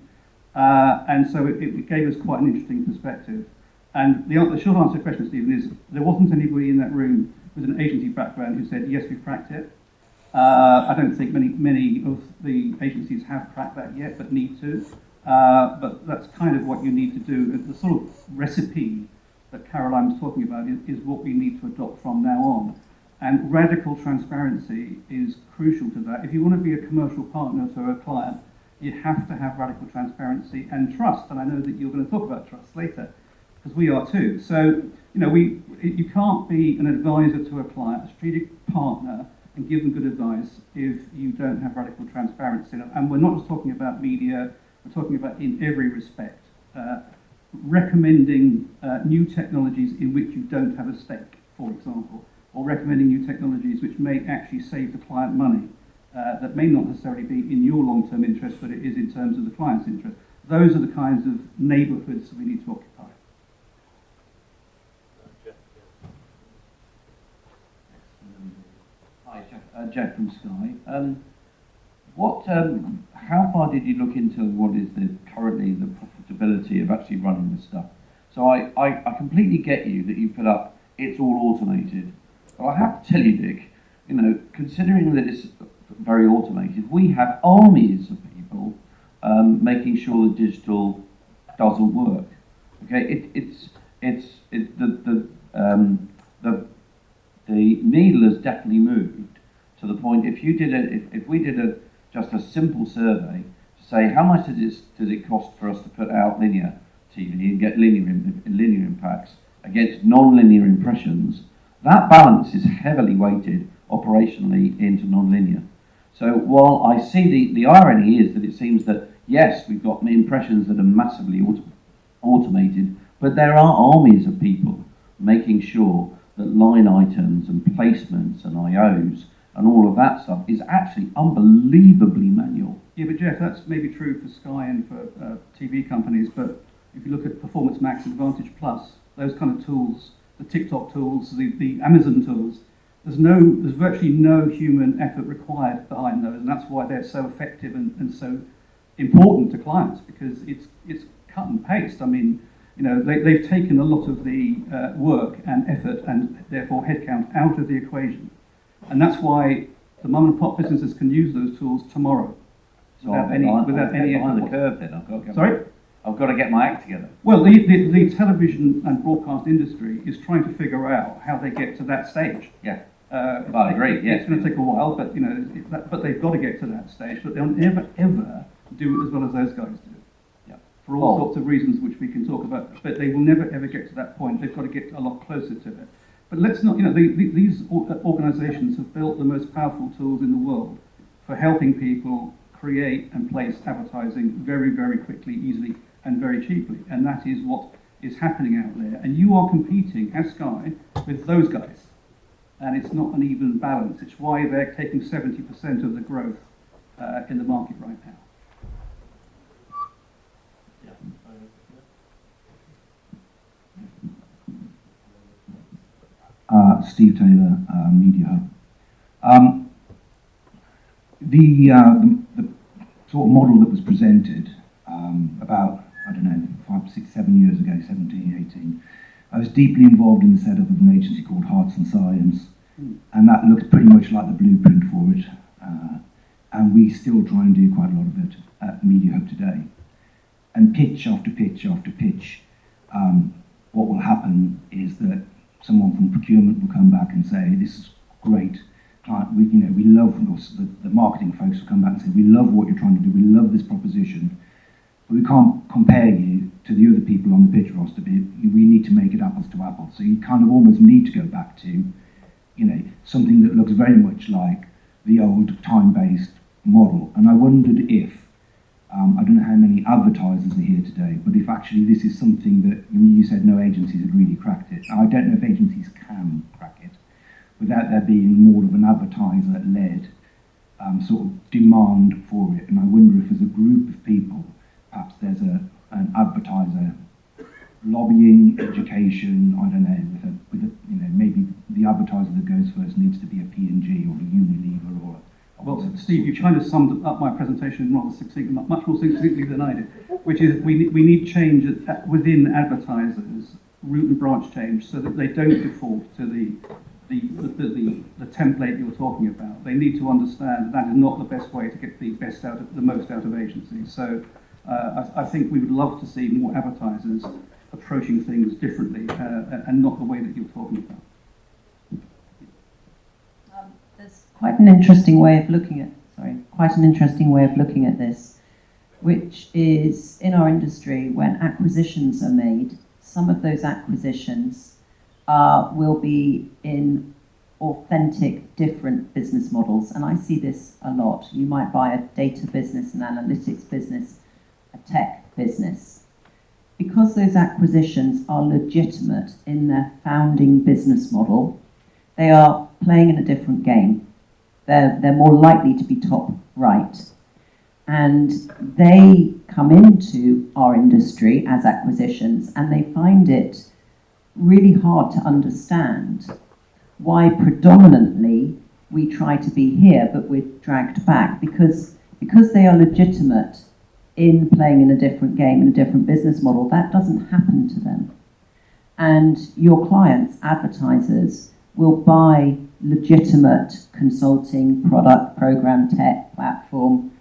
[SPEAKER 2] And so it gave us quite an interesting perspective. And the short answer to the question, Stephen, is there wasn't anybody in that room with an agency background who said, yes, we've cracked it. I don't think many of the agencies have cracked that yet, but need to. But that's kind of what you need to do. The sort of recipe that Caroline was talking about is what we need to adopt from now on. And radical transparency is crucial to that. If you want to be a commercial partner to a client, you have to have radical transparency and trust. And I know that you're going to talk about trust later, because we are too. So, you can't be an advisor to a client, a strategic partner, and give them good advice if you don't have radical transparency. And we're not just talking about media, we're talking about in every respect. Recommending new technologies in which you don't have a stake, for example, or recommending new technologies which may actually save the client money, that may not necessarily be in your long-term interest, but it is in terms of the client's interest. Those are the kinds of neighbourhoods that we need to occupy.
[SPEAKER 7] Hi, Jeff from Sky. How far did you look into what is currently the profitability of actually running this stuff? So I completely get you that you put up, it's all automated. But I have to tell you, Dick, considering that it's very automated, we have armies of people making sure the digital doesn't work. Okay, the needle has definitely moved to the point. If we did just a simple survey to say how much does it cost for us to put out linear TV and get linear impacts against non-linear impressions, that balance is heavily weighted operationally into non-linear. So while I see the irony is that it seems that yes, we've got impressions that are massively automated, but there are armies of people making sure that line items and placements and IOs and all of that stuff is actually unbelievably manual.
[SPEAKER 2] Yeah, but Jeff, that's maybe true for Sky and for TV companies, but if you look at Performance Max and Advantage Plus, those kind of tools, the TikTok tools, the Amazon tools, there's virtually no human effort required behind those, and that's why they're so effective and so important to clients, because it's cut and paste. I mean, they've taken a lot of the work and effort and therefore headcount out of the equation. And that's why the mum and pop businesses can use those tools tomorrow without any effort.
[SPEAKER 7] The curve then. I've got to get my act together.
[SPEAKER 2] Well, the television and broadcast industry is trying to figure out how they get to that stage.
[SPEAKER 7] Yeah. I agree. Yes.
[SPEAKER 2] It's going to take a while, but but they've got to get to that stage. But they'll never ever do it as well as those guys do.
[SPEAKER 7] Yeah.
[SPEAKER 2] for all sorts of reasons which we can talk about, but they will never ever get to that point. They've got to get a lot closer to it. But let's not, these organisations have built the most powerful tools in the world for helping people create and place advertising very, very quickly, easily, and very cheaply. And that is what is happening out there. And you are competing, as Sky, with those guys. And it's not an even balance. It's why they're taking 70% of the growth in the market right now.
[SPEAKER 8] Steve Taylor, Media Hub. The sort of model that was presented about, I don't know, 5, 6, 7 years ago, 17, 18, I was deeply involved in the setup of an agency called Hearts and Science, and that looks pretty much like the blueprint for it. And we still try and do quite a lot of it at Media Hub today. And pitch after pitch after pitch, what will happen is that someone from procurement will come back and say, this is great. We love, the marketing folks will come back and say, we love what you're trying to do, we love this proposition, but we can't compare you to the other people on the pitch roster. We need to make it apples to apples. So you kind of almost need to go back to, something that looks very much like the old time-based model. And I wondered if, I don't know how many advertisers are here today, but if actually this is something that, you said no agencies had really cracked it. I don't know if agencies can crack it without there being more of an advertiser-led sort of demand for it. And I wonder if as a group of people, perhaps there's an advertiser lobbying, education, I don't know, maybe the advertiser that goes first needs to be a P&G or a Unilever or
[SPEAKER 2] Well, Steve, you kind of summed up my presentation rather succinctly, much more succinctly than I did, which is we need change within advertisers, root and branch change, so that they don't default to the template you're talking about. They need to understand that is not the best way to get the most out of agencies. So I think we would love to see more advertisers approaching things differently and not the way that you're talking about.
[SPEAKER 3] There's quite an interesting way of looking at this, which is in our industry when acquisitions are made, some of those acquisitions will be in authentic, different business models. And I see this a lot. You might buy a data business, an analytics business, a tech business. Because those acquisitions are legitimate in their founding business model, they are playing in a different game. They're more likely to be top right. And they come into our industry as acquisitions and they find it really hard to understand why predominantly we try to be here but we're dragged back because they are legitimate in playing in a different game, in a different business model. That doesn't happen to them. And your clients, advertisers, will buy legitimate consulting, product, program, tech, platform,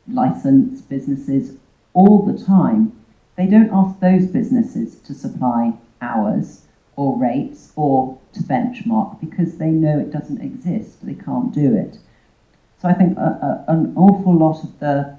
[SPEAKER 3] license businesses all the time. They don't ask those businesses to supply hours or rates or to benchmark because they know it doesn't exist. They can't do it. So I think an awful lot of the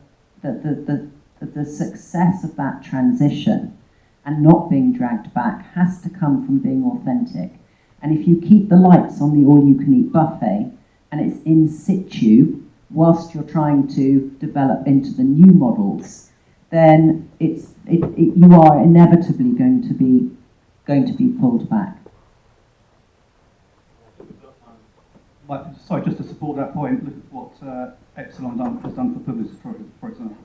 [SPEAKER 3] success of that transition and not being dragged back has to come from being authentic. And if you keep the lights on the all-you-can-eat buffet and it's in situ whilst you're trying to develop into the new models, then you are inevitably going to be pulled back.
[SPEAKER 2] Sorry, just to support that point, look at what Epsilon has done for Publicis, for example.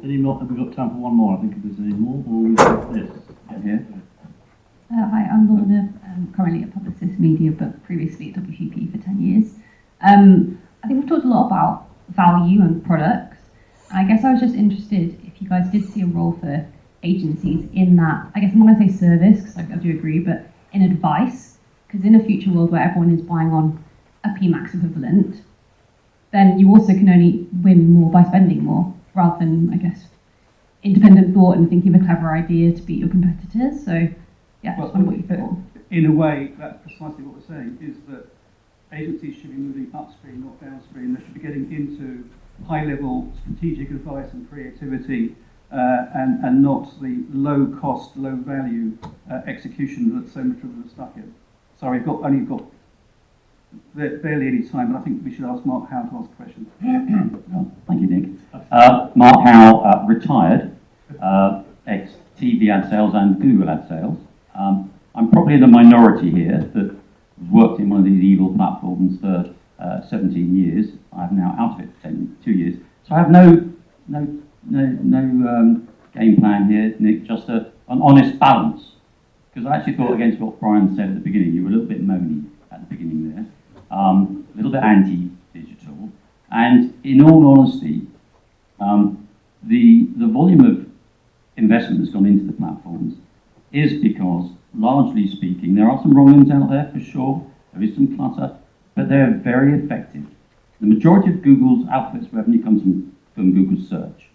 [SPEAKER 9] Any more? Have we got time for one more? I think if there's any more, or we have this. Yeah, here.
[SPEAKER 10] Hi, I'm Lorna, currently at Publicis Media, but previously at WPP for 10 years. I think we've talked a lot about value and products. And I guess I was just interested if you guys did see a role for agencies in that, I guess I'm not going to say service, because I do agree, but in advice. Because in a future world where everyone is buying on a PMAX equivalent, then you also can only win more by spending more, rather than, I guess, independent thought and thinking of a clever idea to beat your competitors. So, yeah,
[SPEAKER 2] Well,
[SPEAKER 10] just wonder what you thought.
[SPEAKER 2] in a way, that's precisely what we're saying, is that agencies should be moving upstream, not downstream. They should be getting into high-level strategic advice and creativity, and not the low-cost, low-value execution that so much of them are stuck in. Sorry, I've only got barely any time, but I think we should ask Mark Howe to ask a question.
[SPEAKER 9] Well, thank you, Nick. Mark Howe, retired, ex-TV ad sales and Google ad sales. I'm probably in the minority here that worked in one of these evil platforms for 17 years. I'm now out of it for 2 years. So I have no game plan here, Nick, just an honest balance. Because I actually thought, against what Brian said at the beginning, you were a little bit moany at the beginning there, a little bit anti-digital. And in all honesty, the volume of investment that's gone into the platforms is because, largely speaking, there are some wrong ones out there for sure, there is some clutter, but they're very effective. The majority of Google's Alphabet's revenue comes from Google Search.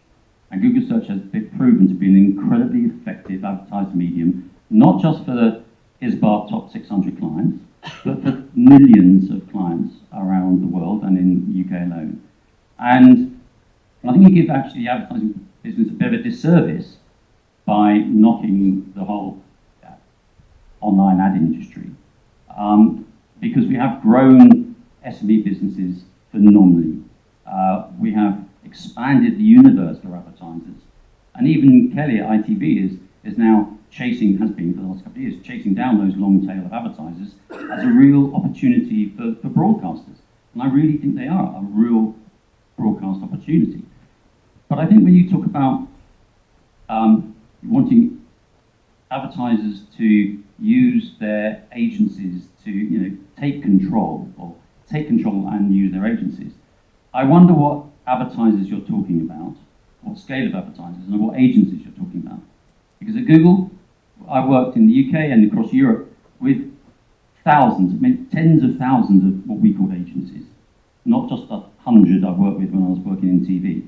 [SPEAKER 9] And Google Search has been proven to be an incredibly effective advertised medium, not just for the ISBAR top 600 clients, but for millions of clients around the world and in the UK alone. And I think you give actually the advertising business a bit of a disservice by knocking the whole online ad industry, because we have grown SME businesses phenomenally. We have expanded the universe for advertisers, and even Kelly at ITV is now chasing, has been for the last couple of years, chasing down those long tail of advertisers as a real opportunity for broadcasters. And I really think they are a real broadcast opportunity. But I think when you talk about wanting advertisers to use their agencies to take control and use their agencies, I wonder what advertisers you're talking about, what scale of advertisers, and what agencies you're talking about. Because at Google, I worked in the UK and across Europe with thousands, tens of thousands of what we called agencies, not just the 100 I worked with when I was working in TV.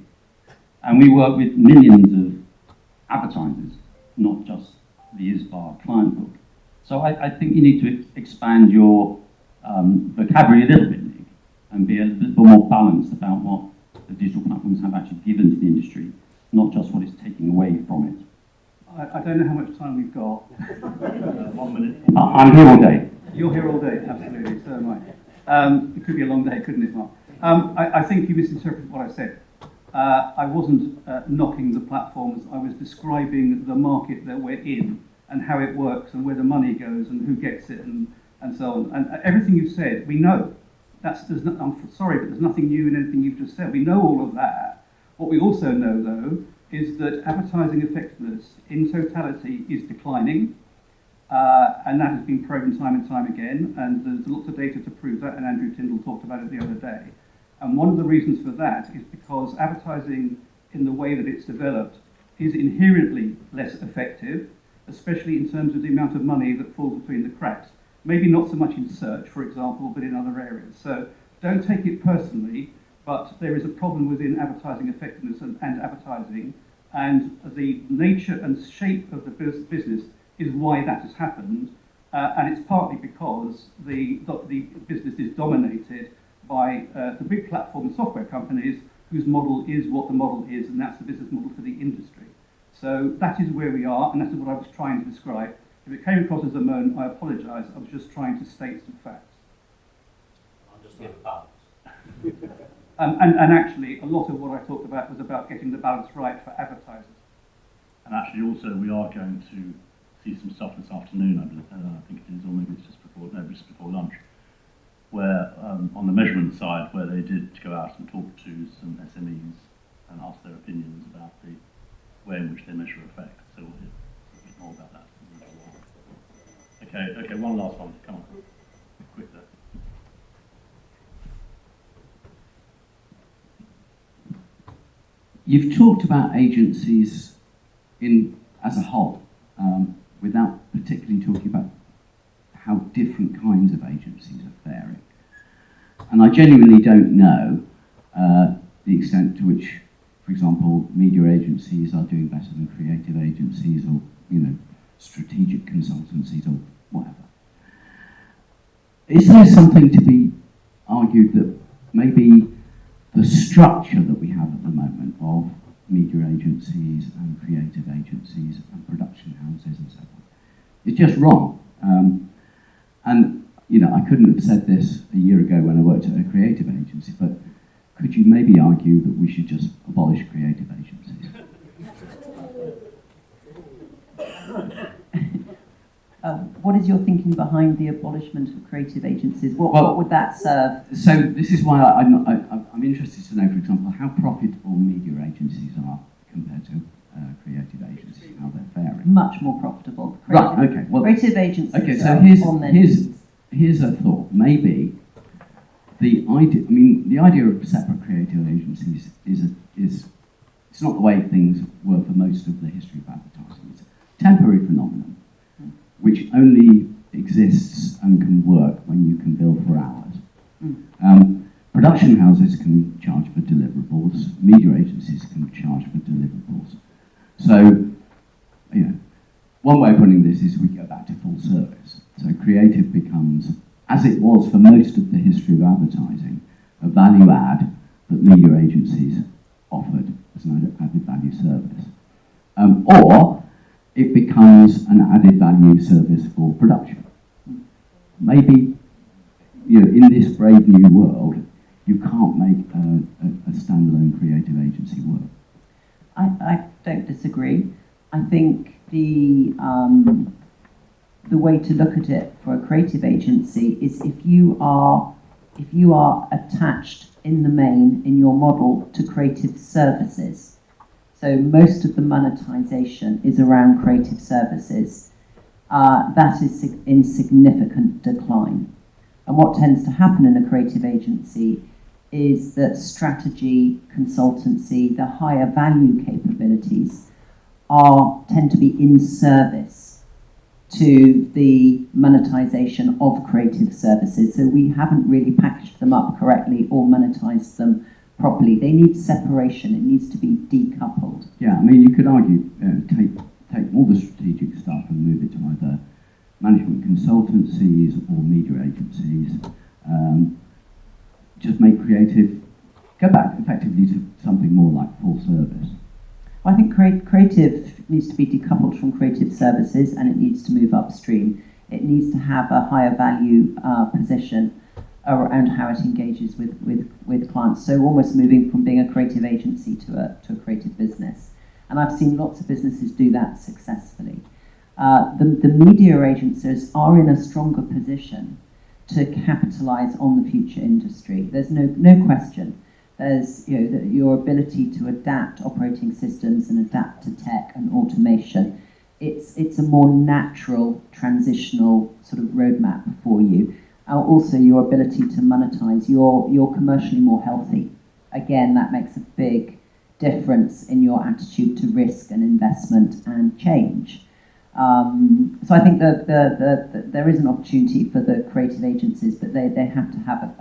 [SPEAKER 9] And we work with millions of advertisers, not just the ISBAR client book. So I think you need to expand your vocabulary a little bit, Nick, and be a little bit more balanced about what the digital platforms have actually given to the industry, not just what it's taking away from it.
[SPEAKER 2] I don't know how much time we've got.
[SPEAKER 9] 1 minute. I'm here all day.
[SPEAKER 2] You're here all day, absolutely, so am I. It could be a long day, couldn't it, Mark? I think you misinterpreted what I said. I wasn't knocking the platforms, I was describing the market that we're in and how it works and where the money goes and who gets it and so on. And everything you've said, we know. I'm sorry, but there's nothing new in anything you've just said. We know all of that. What we also know, though, is that advertising effectiveness in totality is declining, and that has been proven time and time again, and there's lots of data to prove that, and Andrew Tyndall talked about it the other day. And one of the reasons for that is because advertising in the way that it's developed is inherently less effective, especially in terms of the amount of money that falls between the cracks. Maybe not so much in search, for example, but in other areas. So don't take it personally, but there is a problem within advertising effectiveness and advertising, and the nature and shape of the business is why that has happened, and it's partly because the business is dominated by the big platform software companies whose model is what the model is, and that's the business model for the industry. So that is where we are, and that is what I was trying to describe. If it came across as a moan, I apologise. I was just trying to state some facts.
[SPEAKER 9] I'll just give a balance.
[SPEAKER 2] And actually, a lot of what I talked about was about getting the balance right for advertisers.
[SPEAKER 9] And actually, also, we are going to see some stuff this afternoon, I think it is, or maybe it's just before lunch, where on the measurement side, where they did go out and talk to some SMEs and ask their opinions about the way in which they measure effect. So we'll hear a bit more about that. Okay, one last one. Come on, quick there.
[SPEAKER 11] You've talked about agencies as a whole, without particularly talking about how different kinds of agencies are faring. And I genuinely don't know the extent to which, for example, media agencies are doing better than creative agencies or, strategic consultancies or whatever. Is there something to be argued that maybe the structure that we media agencies and creative agencies and production houses and so on. It's just wrong. And, you know, I couldn't have said this a year ago when I worked at a creative agency, but could you maybe argue that we should just abolish creative agencies?
[SPEAKER 3] What is your thinking behind the abolishment of creative agencies? What would that serve?
[SPEAKER 11] So this is why I'm interested to know, for example, how profitable media agencies are compared to creative agencies, how they're faring.
[SPEAKER 3] Much more profitable.
[SPEAKER 11] Right, okay. Well,
[SPEAKER 3] creative agencies
[SPEAKER 11] okay, so
[SPEAKER 3] are on their knees.
[SPEAKER 11] here's a thought. Maybe the idea of separate creative agencies is it's not the way things were for most of the history of advertising. It's a temporary phenomenon which only exists and can work when you can bill for hours. Production houses can charge for deliverables. Media agencies can charge for deliverables. So, you know, one way of putting this is we go back to full service. So creative becomes, as it was for most of the history of advertising, a value add that media agencies offered as an added value service. Or it becomes an added value service for production. Maybe, you know, in this brave new world, you can't make a standalone creative agency work.
[SPEAKER 3] I don't disagree. I think the way to look at it for a creative agency is if you are attached in the main in your model to creative services. So most of the monetization is around creative services. That is in significant decline. And what tends to happen in a creative agency is that strategy, consultancy, the higher value capabilities tend to be in service to the monetization of creative services. So we haven't really packaged them up correctly or monetized them properly. They need separation. It needs to be decoupled.
[SPEAKER 11] Yeah, I mean, you could argue, take all the strategic stuff and move it to either management consultancies or media agencies. Just make creative, go back effectively to something more like full service.
[SPEAKER 3] Well, I think creative needs to be decoupled from creative services and it needs to move upstream. It needs to have a higher value position around how it engages with clients. So almost moving from being a creative agency to a creative business. And I've seen lots of businesses do that successfully. The media agencies are in a stronger position to capitalise on the future industry. There's no question. There's your ability to adapt operating systems and adapt to tech and automation. It's a more natural transitional sort of roadmap for you. Also your ability to monetize. You're commercially more healthy. Again, that makes a big difference in your attitude to risk and investment and change. So I think that there is an opportunity for the creative agencies, but they have to have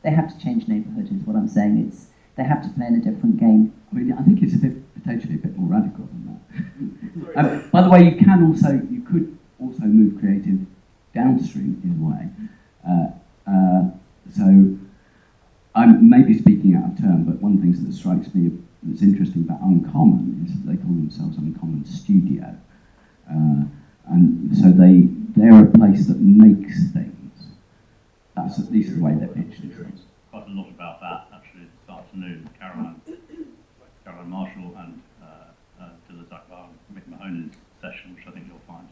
[SPEAKER 3] they have to change neighbourhood is what I'm saying. They have to play in a different game.
[SPEAKER 11] I mean, I think it's potentially a bit more radical than that. By the way, you could also move creative downstream in a way. So I'm maybe speaking out of turn, but one of the things that strikes me that's interesting about Uncommon is that they call themselves Uncommon Studio. And so they're a place that makes things. That's at least the way they're pitched it.
[SPEAKER 1] Quite a lot about that actually this afternoon. Caroline Marshall and Dilla Zakbar and Mick Mahoney's session, which I think you'll find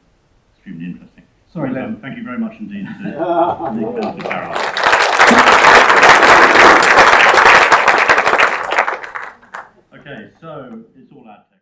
[SPEAKER 1] extremely interesting.
[SPEAKER 2] Sorry, Len.
[SPEAKER 1] Thank you very much indeed to Caroline. Okay, so it's all ad tech.